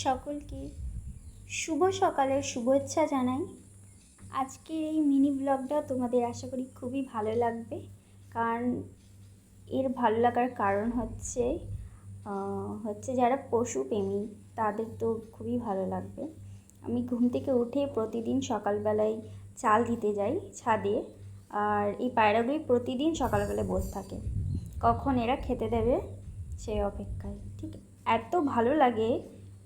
সকলকে শুভ সকালের শুভেচ্ছা জানাই। আজকের এই মিনি ব্লগটা তোমাদের আশা করি খুবই ভালো লাগবে, কারণ এর ভালো লাগার কারণ হচ্ছে যারা পশুপ্রেমী তাদের তো খুবই ভালো লাগবে। আমি ঘুম থেকে উঠে প্রতিদিন সকালবেলায় চাল দিতে যাই ছাদে, আর এই পায়রাগুলি প্রতিদিন সকালবেলায় বসে থাকে কখন এরা খেতে দেবে সেই অপেক্ষায়। ঠিক এত ভালো লাগে,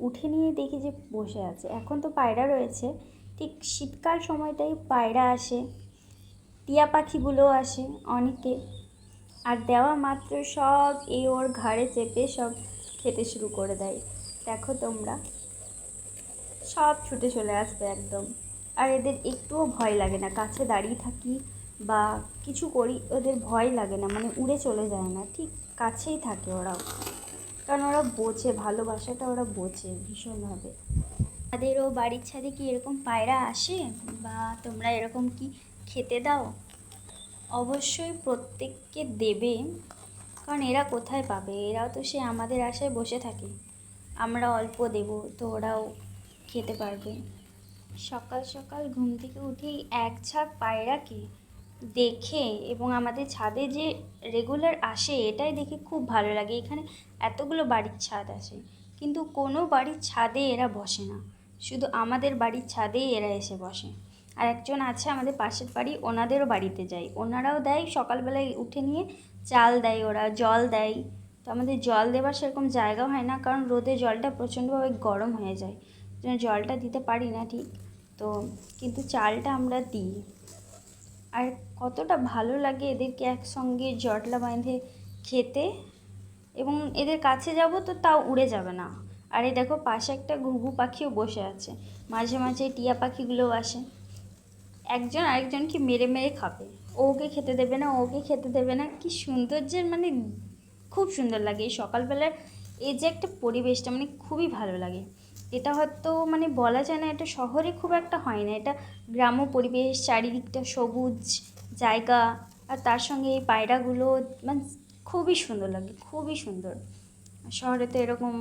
উঠে নিয়ে দেখি যে বসে আছে। এখন তো পায়রা রয়েছে, ঠিক শীতকাল সময়টাই পায়রা আসে, টিয়া পাখিগুলো আসে অনেকে, আর দেওয়া মাত্র সব এই ওর ঘাড়ে চেপে সব খেতে শুরু করে দেয়। দেখো তোমরা, সব ছুটে চলে আসবে একদম। আর এদের একটুও ভয় লাগে না, কাছে দাঁড়িয়ে থাকি বা কিছু করি ওদের ভয় লাগে না, মানে উড়ে চলে যায় না, ঠিক কাছেই থাকে ওরাও, কারণ ওরা বোঝে, ভালোবাসাটা ওরা বোঝে ভীষণভাবে। আমাদেরও বাড়ির ছাদে কি এরকম পায়রা আসে, বা তোমরা এরকম কি খেতে দাও? অবশ্যই প্রত্যেককে দেবে, কারণ এরা কোথায় পাবে, এরাও তো সে আমাদের আশায় বসে থাকে। আমরা অল্প দেব তো ওরাও খেতে পারবে। সকাল সকাল ঘুম থেকে উঠেই এক ঝাঁক পায়রাকে দেখে এবং আমাদের ছাদে যে রেগুলার আসে এটাই দেখে খুব ভালো লাগে। এখানে এতগুলো বাড়ির ছাদ আছে, কিন্তু কোনো বাড়ির ছাদে এরা বসে না, শুধু আমাদের বাড়ির ছাদেই এরা এসে বসে। আর একজন আছে আমাদের পাশের বাড়ি, ওনাদেরও বাড়িতে যাই, ওনারাও দেয়, সকালবেলায় উঠে নিয়ে চাল দেয়, ওরা জল দেয়। তো আমাদের জল দেওয়ার সেরকম জায়গা হয় না, কারণ রোদে জলটা প্রচণ্ডভাবে গরম হয়ে যায়, জন্য জলটা দিতে পারি না ঠিক। তো কিন্তু চালটা আমরা দিই। আর কতটা ভালো লাগে এদেরকে একসঙ্গে জটলা বাঁধে খেতে, এবং এদের কাছে যাব তো তাও উড়ে যাবে না। আর এই দেখো পাশে একটা ঘুঘু পাখিও বসে আছে, মাঝে মাঝে টিয়া পাখিগুলোও আসে, একজন আরেকজনকে মেরে মেরে খাবে, ওকে খেতে দেবে না, ওকে খেতে দেবে না। কি সৌন্দর্যের, মানে খুব সুন্দর লাগে এই সকালবেলার এই যে একটা পরিবেশটা, মানে খুবই ভালো লাগে। এটা হয়তো মানে বলা যায় না, এটা শহরে খুব একটা হয় না, এটা গ্রাম্য পরিবেশ, চারিদিকটা সবুজ জায়গা, আর তার সঙ্গে এই পায়রাগুলো, মানে খুবই সুন্দর লাগে, খুবই সুন্দর। শহরে তো এরকম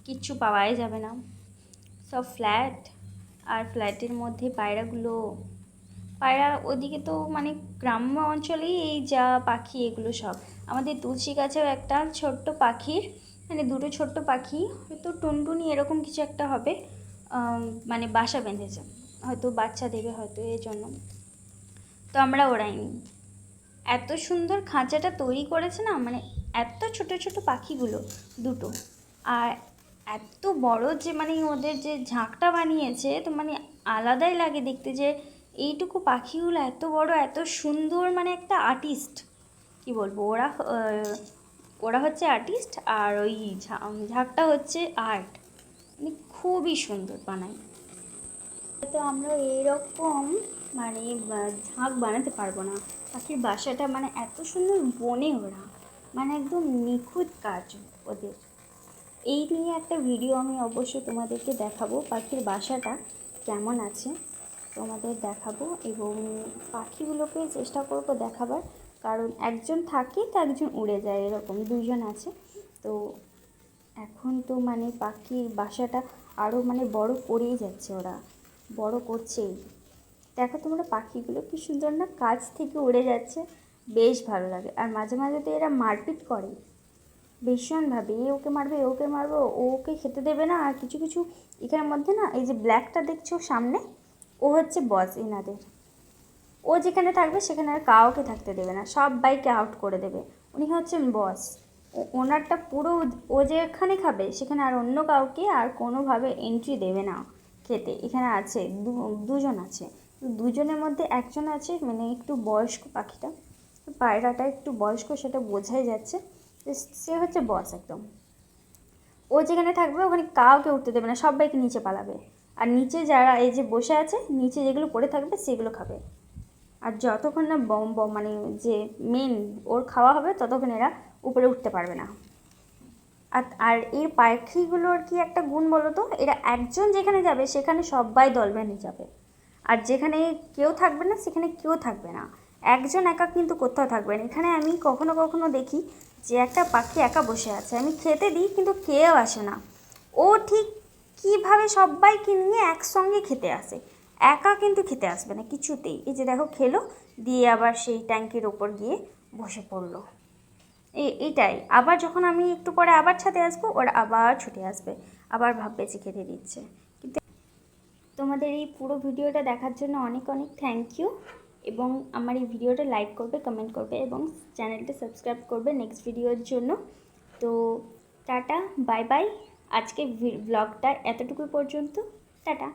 কিচ্ছু পাওয়াই যাবে না, সব ফ্ল্যাট, আর ফ্ল্যাটের মধ্যে পায়রা ওদিকে তো মানে গ্রাম্য অঞ্চলেই এই যা পাখি এগুলো সব। আমাদের তুলসী গাছেও একটা ছোট্ট পাখির, মানে দুটো ছোট্ট পাখি, হয়তো টুনটুনি এরকম কিছু একটা হবে, মানে বাসা বেঁধেছে, হয়তো বাচ্চা দেবে হয়তো, এই জন্য তো আমরা ওড়াইনি। এত সুন্দর খাঁচাটা তৈরি করেছে না, মানে এত ছোট ছোট পাখিগুলো দুটো, আর এত বড় যে মানে ওদের যে ঝাঁকটা বানিয়েছে, তো মানে আলাদাই লাগে দেখতে, যে এইটুকু পাখিগুলো এত বড় এত সুন্দর, মানে একটা আর্টিস্ট, কি বলবো, ওরা হচ্ছে আর্টিস্ট, আর ওই ঝাঁকটা হচ্ছে আর্ট, মানে খুবই সুন্দর বানায়। তো আমরা এইরকম মানে ঝাঁক বানাতে পারবো না, পাখির বাসাটা মানে এত সুন্দর বনে ওরা, মানে একদম নিখুঁত কাজ ওদের। এই নিয়ে একটা ভিডিও আমি অবশ্যই তোমাদেরকে দেখাবো, পাখির বাসাটা কেমন আছে তোমাদের দেখাবো, এবং পাখিগুলোকে চেষ্টা করবো দেখাবার, কারণ একজন থাকে তো একজন উড়ে যায়, এরকম দুইজন আছে। তো এখন তো মানে পাখির বাসাটা আরও মানে বড় করেই যাচ্ছে, ওরা বড় করছেই। দেখো তোমরা পাখিগুলো কি সুন্দর না, কাছ থেকে উড়ে যাচ্ছে, বেশ ভালো লাগে। আর মাঝে মাঝে তো এরা মারপিট করে ভীষণভাবে, এ ওকে মারবে, ওকে মারবো, ওকে খেতে দেবে না। আর কিছু কিছু এখানের মধ্যে না, এই যে ব্ল্যাকটা দেখছো সামনে, ও হচ্ছে বস এনাদের, ও যেখানে থাকবে সেখানে আর কাউকে থাকতে দেবে না, সব বাইকে আউট করে দেবে, উনি হচ্ছেন বস। ওনারটা পুরো, ও যেখানে খাবে সেখানে আর অন্য কাউকে আর কোনোভাবে এন্ট্রি দেবে না খেতে। এখানে আছে দুজন আছে, দুজনের মধ্যে একজন আছে মানে একটু বয়স্ক, পাখিটা পায়রাটা একটু বয়স্ক, সেটা বোঝাই যাচ্ছে, সে হচ্ছে বস একদম। ও যেখানে থাকবে ওখানে কাউকে উঠতে দেবে না, সবাইকে নিচে পালাবে, আর নিচে যারা এই যে বসে আছে নিচে যেগুলো পড়ে থাকবে সেগুলো খাবে। আর যতক্ষণ না মানে যে মেন ওর খাওয়া হবে ততক্ষণ এরা উপরে উঠতে পারবে না। আর এই পাখিগুলোর কি একটা গুণ বলো তো, এরা একজন যেখানে যাবে সেখানে সবাই দল বেঁধে যাবে, আর যেখানে কেউ থাকবে না সেখানে কেউ থাকবে না, একজন একা কিন্তু কোথাও থাকবে না। এখানে আমি কখনো কখনো দেখি যে একটা পাখি একা বসে আছে, আমি খেতে দিই কিন্তু কেউ আসে না, ও ঠিক কীভাবে সবাইকে নিয়ে একসঙ্গে খেতে আসে, একা কিন্তু খেতে আসবে না কিছুতেই। এই যে দেখো খেলো, দিয়ে আবার সেই ট্যাঙ্কির ওপর গিয়ে বসে পড়লো। এইটাই, আবার যখন আমি একটু পরে আবার ছাদে আসবো, ওরা আবার ছুটে আসবে, আবার ভাববে যে খেতে দিচ্ছে। কিন্তু তোমাদের এই পুরো ভিডিওটা দেখার জন্য অনেক অনেক থ্যাংক ইউ, এবং আমার এই ভিডিওটা লাইক করবে, কমেন্ট করবে এবং চ্যানেলটা সাবস্ক্রাইব করবে নেক্সট ভিডিওর জন্য। তো টাটা, বাই বাই। আজকে ব্লগটা এতটুকু পর্যন্ত, টাটা।